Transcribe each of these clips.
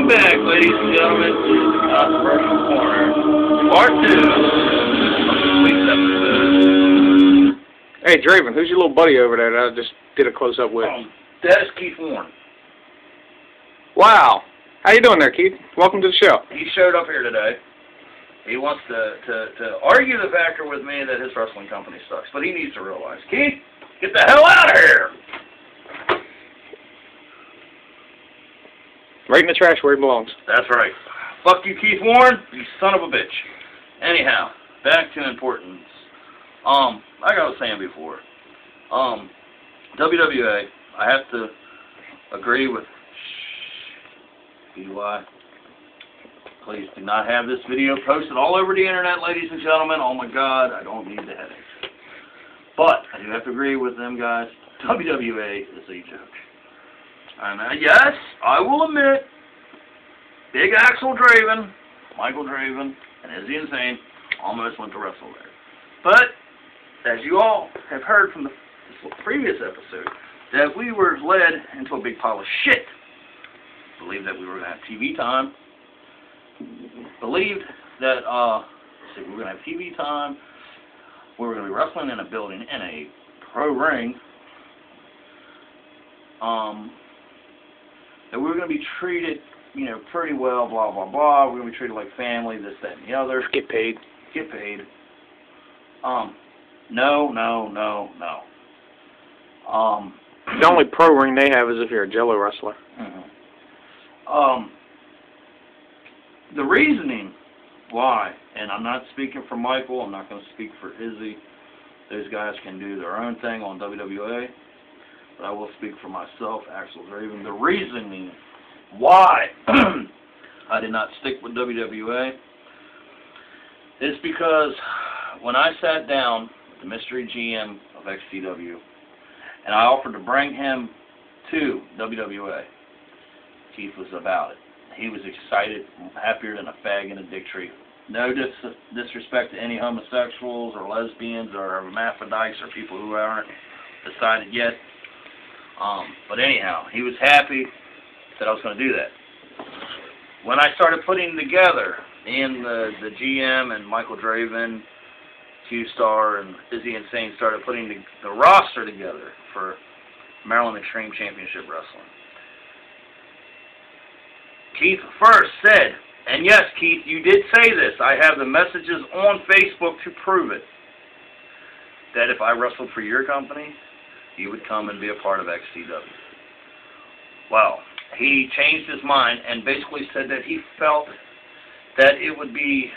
Welcome back, ladies and gentlemen, to the Controversial Corner, Part 2 of this week's episode. Hey, Draven, who's your little buddy over there that I just did a close-up with? That is Keith Warren. Wow. How you doing there, Keith? Welcome to the show. He showed up here today. He wants to argue the factor with me that his wrestling company sucks, but he needs to realize, Keith, get the hell out of here! Right in the trash where he belongs. That's right. Fuck you, Keith Warren, you son of a bitch. Anyhow, back to importance. Like I was saying before, WWA, I have to agree with BY. Please do not have this video posted all over the internet, ladies and gentlemen. Oh my God, I don't need the headache. But I do have to agree with them guys. WWA is a joke. And yes, I will admit, Big Axel Draven, Michael Draven, and Izzy Insane almost went to wrestle there. But, as you all have heard from the previous episode, that we were led into a big pile of shit. Believed that we were going to have TV time. Believed that we were going to have TV time. We were going to be wrestling in a building in a pro ring. That we were going to be treated, pretty well, blah, blah, blah. We're going to be treated like family, this, that, and the other. Get paid. Get paid. No. The only pro ring they have is if you're a Jello wrestler. The reasoning why, and I'm not speaking for Michael, I'm not going to speak for Izzy. Those guys can do their own thing on WWA. But I will speak for myself, Axel Draven. The reasoning why I did not stick with WWA is because when I sat down with the mystery GM of XCW and I offered to bring him to WWA, Keith was about it. He was excited, happier than a fag in a dick tree. No disrespect to any homosexuals or lesbians or hermaphrodites or people who aren't decided yet. But anyhow, he was happy that I was going to do that. When I started putting together, the GM and Michael Draven, Q-Star, and Izzy Insane started putting the roster together for Maryland Extreme Championship Wrestling. Keith first said, and yes, Keith, you did say this, I have the messages on Facebook to prove it, that if I wrestled for your company, you would come and be a part of XCW. Well, he changed his mind and basically said that he felt that it would be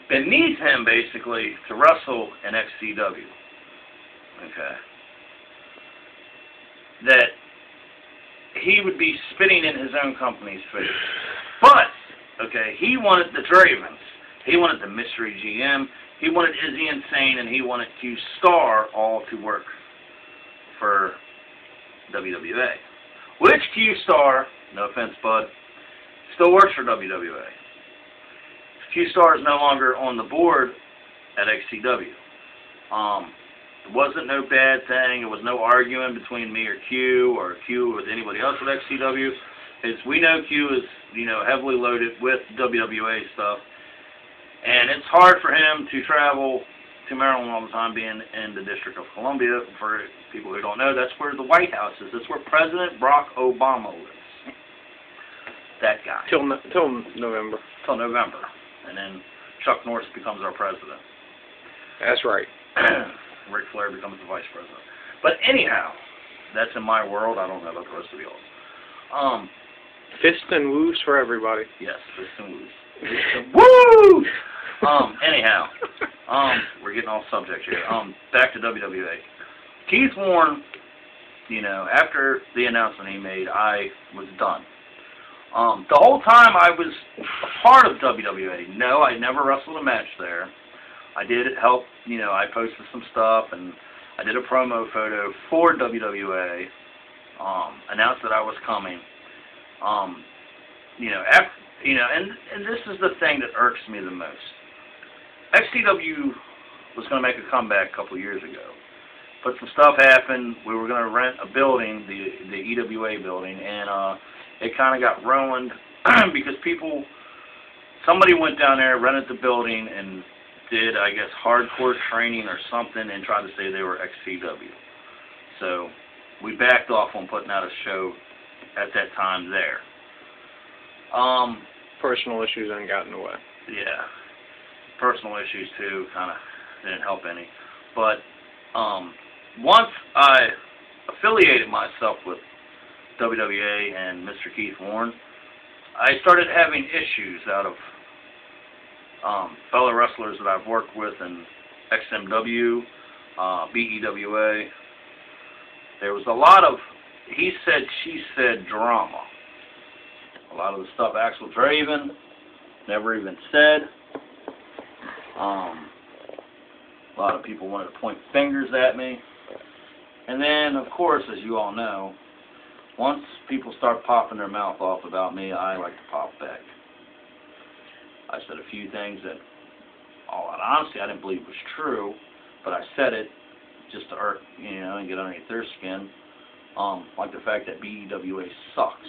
beneath him, basically, to wrestle in XCW. Okay. That he would be spitting in his own company's face. But, okay, he wanted the Dravens. He wanted the mystery GM. He wanted Izzy Insane, and he wanted Q-Star all to work for WWA. Which Q-Star, no offense, bud, still works for WWA. Q-Star is no longer on the board at XCW. It wasn't no bad thing. It was no arguing between me or Q with anybody else with XCW. We know Q is, heavily loaded with WWA stuff. And it's hard for him to travel to Maryland all the time, being in the District of Columbia. For people who don't know, that's where the White House is. That's where President Barack Obama lives. That guy. Till November. Till November. And then Chuck Norris becomes our president. That's right. Ric Flair becomes the vice president. But anyhow, that's in my world. I don't know about the rest of y'all. Fist and woos for everybody. Yes, fist and woos. Woo! Anyhow, we're getting off subject here. Back to WWA. Keith Warren, after the announcement he made, I was done. The whole time I was a part of WWA. No, I never wrestled a match there. I did help, I posted some stuff, and I did a promo photo for WWA, announced that I was coming. And this is the thing that irks me the most. XCW was going to make a comeback a couple years ago. but some stuff happened. We were going to rent a building, the EWA building, and it kind of got ruined because somebody went down there, rented the building, and did, I guess, hardcore training or something and tried to say they were XCW. So we backed off on putting out a show at that time there. Personal issues ain't got in the way. Yeah. Personal issues, too, kind of didn't help any. But once I affiliated myself with WWA and Mr. Keith Warren, I started having issues out of fellow wrestlers that I've worked with in XMW, BEWA. There was a lot of he said, she said drama. A lot of the stuff Axel Draven never even said. A lot of people wanted to point fingers at me. And then, of course, as you all know, once people start popping their mouth off about me, I like to pop back. I said a few things that, all in honesty, I didn't believe was true, but I said it just to irk, and get underneath their skin. Like the fact that BEWA sucks.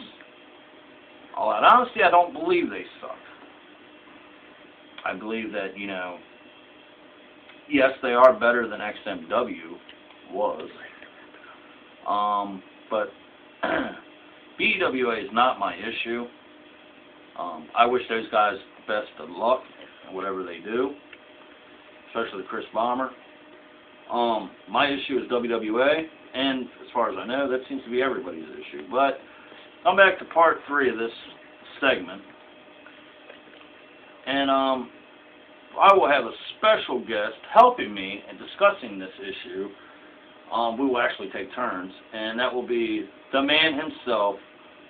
All in honesty, I don't believe they suck. I believe that, yes, they are better than XMW was. But BEWA is not my issue. I wish those guys best of luck in whatever they do, especially Chris Bomber. My issue is WWA, and as far as I know, that seems to be everybody's issue. But come back to part 3 of this segment, and I will have a special guest helping me in discussing this issue. We will actually take turns, and that will be the man himself,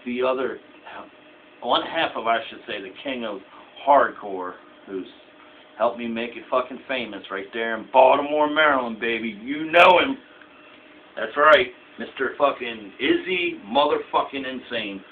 the other one half of, I should say, the king of hardcore, who's helped me make it fucking famous right there in Baltimore, Maryland, baby. You know him. That's right, Mr. fucking Izzy motherfucking Insane.